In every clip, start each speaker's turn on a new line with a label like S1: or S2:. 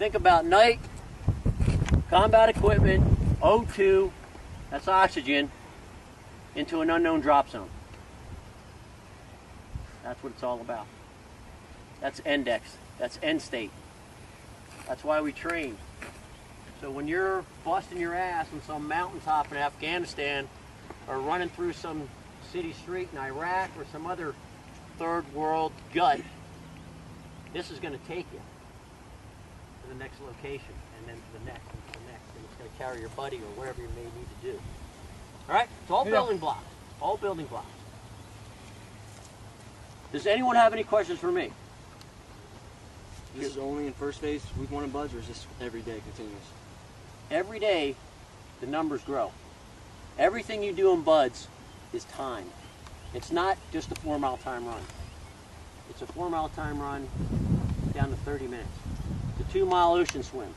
S1: think about night, combat equipment, O2, that's oxygen, into an unknown drop zone. That's what it's all about. That's index. That's end state. That's why we train. So when you're busting your ass on some mountaintop in Afghanistan or running through some city street in Iraq or some other third world gut, this is going to take you to the next location and then to the next and to the next. And it's going to carry your buddy or whatever you may need to do. All right? It's all building blocks. All building blocks. Does anyone have any questions for me?
S2: This is only in first phase, week 1 of BUD/S, or is this every day continuous?
S1: Every day, the numbers grow. Everything you do in BUD/S is time. It's not just a 4-mile time run. It's a 4-mile time run down to 30 minutes. It's a 2-mile ocean swim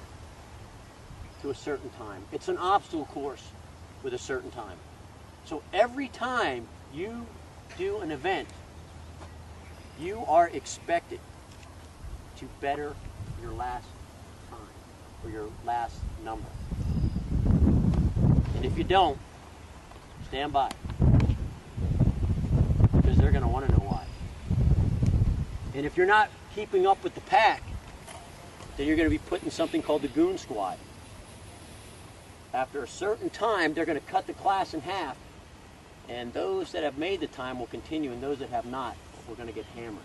S1: to a certain time. It's an obstacle course with a certain time. So every time you do an event, you are expected to better your last time or your last number. And if you don't, stand by, because they're going to want to know why. And if you're not keeping up with the pack, then you're going to be put in something called the Goon Squad. After a certain time, they're going to cut the class in half, and those that have made the time will continue, and those that have not, we're going to get hammered.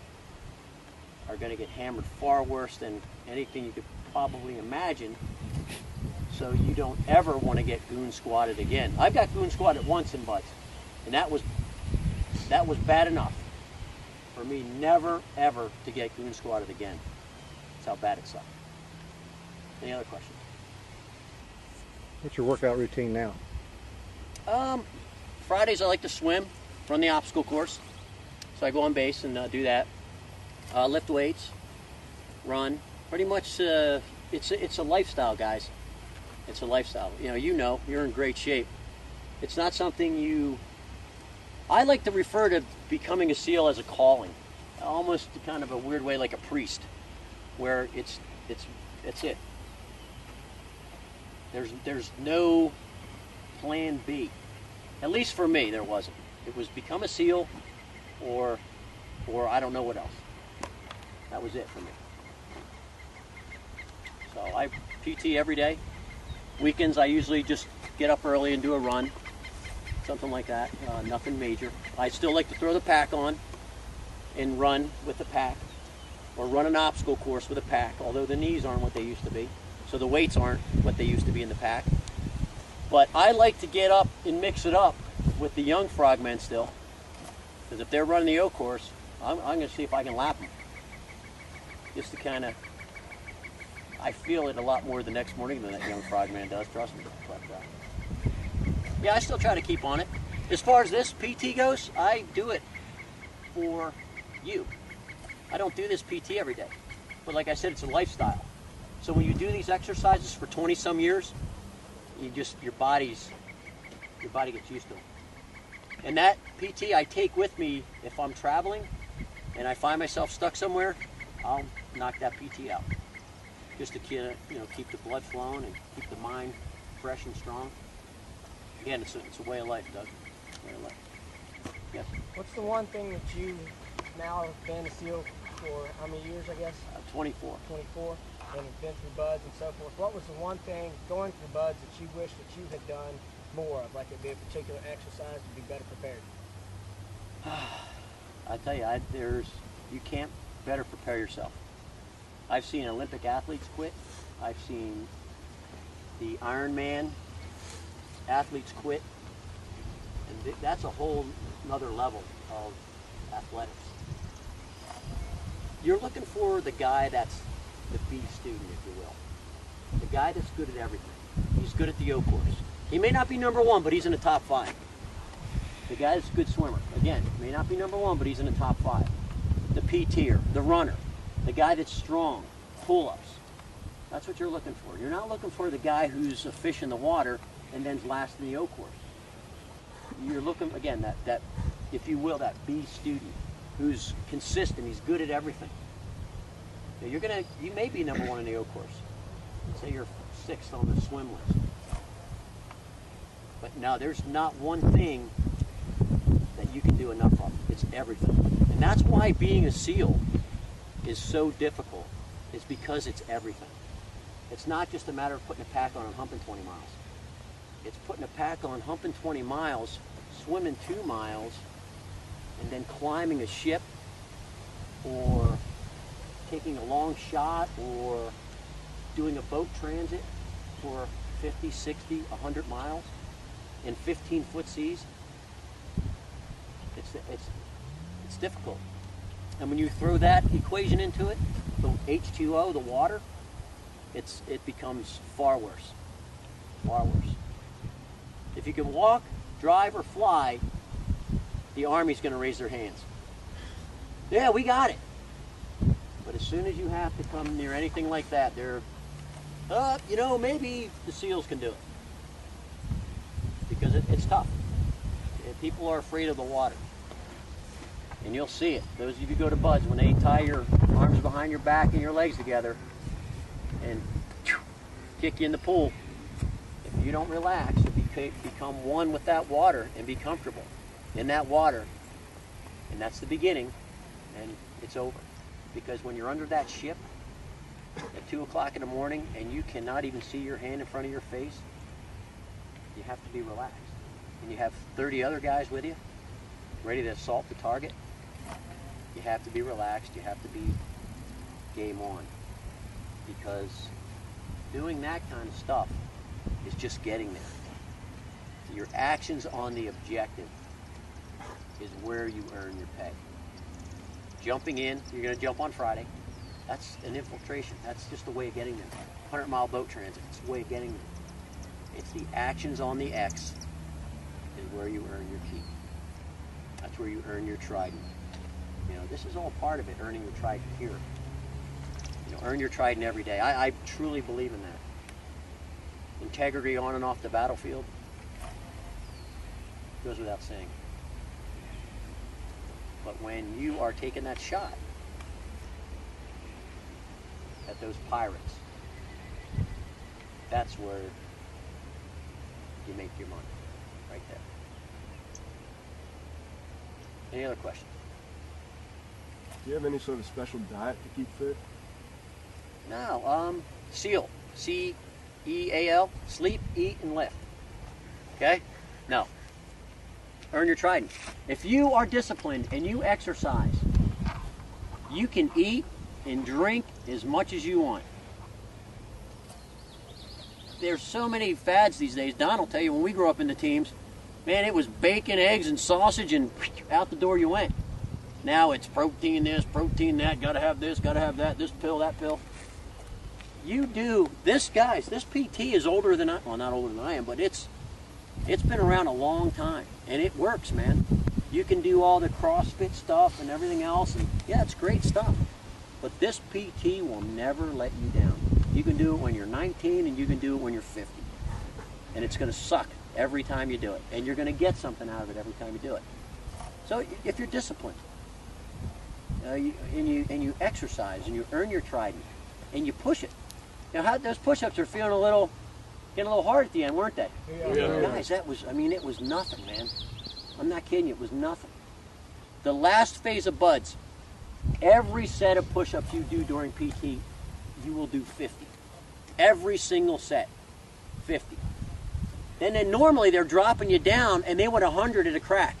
S1: Are going to get hammered far worse than anything you could probably imagine. So you don't ever want to get Goon Squatted again. I've got Goon Squatted once in BUD/S, and that was bad enough for me never ever to get Goon Squatted again. That's how bad it sucked. Any other questions?
S3: What's your workout routine now?
S1: Fridays I like to swim, run the obstacle course. So I go on base and do that. Lift weights, run. Pretty much, it's a lifestyle, guys. It's a lifestyle. You know, you're in great shape. It's not something I like to refer to becoming a SEAL as a calling, almost kind of a weird way, like a priest, where it's it. There's no plan B. At least for me, there wasn't. It was become a SEAL, or I don't know what else. That was it for me. So I PT every day. Weekends I usually just get up early and do a run, something like that. Nothing major. I still like to throw the pack on and run with the pack, or run an obstacle course with a pack, although the knees aren't what they used to be. So the weights aren't what they used to be in the pack. But I like to get up and mix it up with the young frogmen still. Because if they're running the O course, I'm going to see if I can lap them. Just to kind of, I feel it a lot more the next morning than that young frogman does, trust me. But, yeah, I still try to keep on it. As far as this PT goes, I do it for you. I don't do this PT every day. But like I said, it's a lifestyle. So when you do these exercises for 20-some years, your body gets used to them. And that PT I take with me if I'm traveling and I find myself stuck somewhere, I'll knock that PT out. Just to keep the blood flowing and keep the mind fresh and strong. Again, it's a way of life, Doug. Way of life. Yes?
S4: What's the one thing that you now have been a SEAL for how many years, I guess?
S1: 24.
S4: 24, and have been through BUD/S and so forth. What was the one thing going through BUD/S that you wish that you had done more of, like it'd be a particular exercise to be better prepared?
S1: I tell you, you can't better prepare yourself. I've seen Olympic athletes quit. I've seen the Ironman athletes quit. And that's a whole another level of athletics. You're looking for the guy that's the B student, if you will. The guy that's good at everything. He's good at the O course. He may not be number 1, but he's in the top 5. The guy that's a good swimmer. Again, may not be number 1, but he's in the top 5. The PTer, the runner, the guy that's strong, pull-ups. That's what you're looking for. You're not looking for the guy who's a fish in the water and then's last in the O course. You're looking, again, that if you will, that B student who's consistent, he's good at everything. You may be number 1 in the O course, say you're 6th on the swim list. But now there's not one thing that you can do enough of. It's everything. And that's why being a SEAL is so difficult. It's because it's everything. It's not just a matter of putting a pack on and humping 20 miles. It's putting a pack on, humping 20 miles, swimming 2 miles, and then climbing a ship, or taking a long shot, or doing a boat transit for 50, 60, 100 miles in 15-foot seas. It's difficult. And when you throw that equation into it, the H2O, the water, it becomes far worse. Far worse. If you can walk, drive, or fly, the Army's going to raise their hands. Yeah, we got it. But as soon as you have to come near anything like that, they're, you know, maybe the SEALs can do it. Because it's tough. People are afraid of the water. And you'll see it. Those of you who go to BUD/S, when they tie your arms behind your back and your legs together and kick you in the pool, if you don't relax and become one with that water and be comfortable in that water, and that's the beginning, and it's over. Because when you're under that ship at 2 o'clock in the morning and you cannot even see your hand in front of your face, you have to be relaxed. And you have 30 other guys with you, ready to assault the target. You have to be relaxed. You have to be game on. Because doing that kind of stuff is just getting there. Your actions on the objective is where you earn your pay. Jumping in, you're going to jump on Friday. That's an infiltration. That's just a way of getting there. 100-mile boat transit. It's a way of getting there. It's the actions on the X is where you earn your keep. That's where you earn your trident. You know, this is all part of it, earning your trident here. You know, earn your trident every day. I truly believe in that. Integrity on and off the battlefield goes without saying. But when you are taking that shot at those pirates, that's where you make your money, right there. Any other questions?
S5: Do you have any sort of special diet to keep fit?
S1: No, SEAL, C-E-A-L, sleep, eat, and lift. Okay? No. Earn your trident. If you are disciplined and you exercise, you can eat and drink as much as you want. There's so many fads these days. Don will tell you, when we grew up in the teams, man, it was bacon, eggs, and sausage, and out the door you went. Now it's protein this, protein that, gotta have this, gotta have that, this pill, that pill. You do, this PT is older than well, not older than I am, but it's been around a long time, and it works, man. You can do all the CrossFit stuff and everything else, and yeah, it's great stuff. But this PT will never let you down. You can do it when you're 19, and you can do it when you're 50. And it's gonna suck every time you do it, and you're gonna get something out of it every time you do it. So if you're disciplined, and you exercise, and you earn your trident, and you push it. You know, those push-ups are getting a little hard at the end, weren't they?
S5: Yeah.
S1: Guys, it was nothing, man. I'm not kidding you, it was nothing. The last phase of BUD/S, every set of push-ups you do during PT, you will do 50. Every single set, 50. Then normally they're dropping you down, and they want 100 at a crack.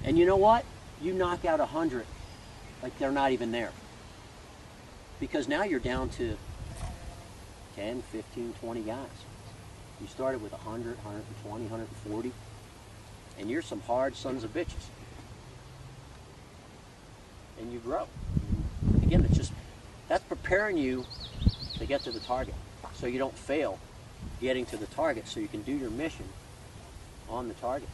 S1: And you know what? You knock out 100 like they're not even there. Because now you're down to 10, 15, 20 guys. You started with 100, 120, 140, and you're some hard sons of bitches. And you grow. Again, that's preparing you to get to the target, so you don't fail getting to the target, so you can do your mission on the target.